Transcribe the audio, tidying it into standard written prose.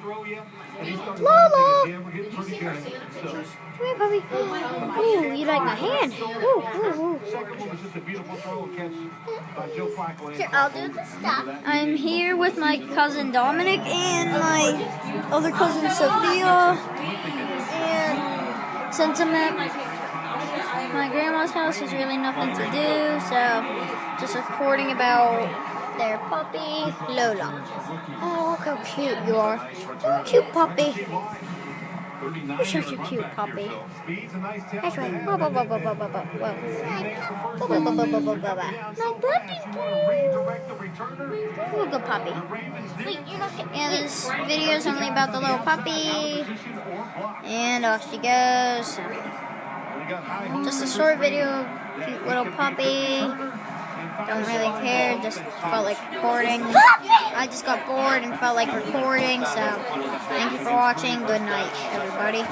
Lola! Come here, puppy. Ooh, you like my hand? Ooh, ooh, ooh. Here, I'll do the stuff. I'm here with my cousin Dominic and my other cousin Sophia. And since I'm at my grandma's house, there's really nothing to do, so just recording about their puppy, Lola. Oh, look how cute you are. You're a cute puppy. You're such a cute puppy. That's right. Whoa, whoa, whoa, whoa, whoa, whoa, whoa. Whoa, whoa, whoa, whoa, whoa, whoa, whoa. My puppy. You're a good puppy. Wait, you're not getting. And this video is only about the little puppy. And off she goes. Just a short video of cute little puppy. Don't really care, just felt like recording. I just got bored and felt like recording, so thank you for watching. Good night, everybody.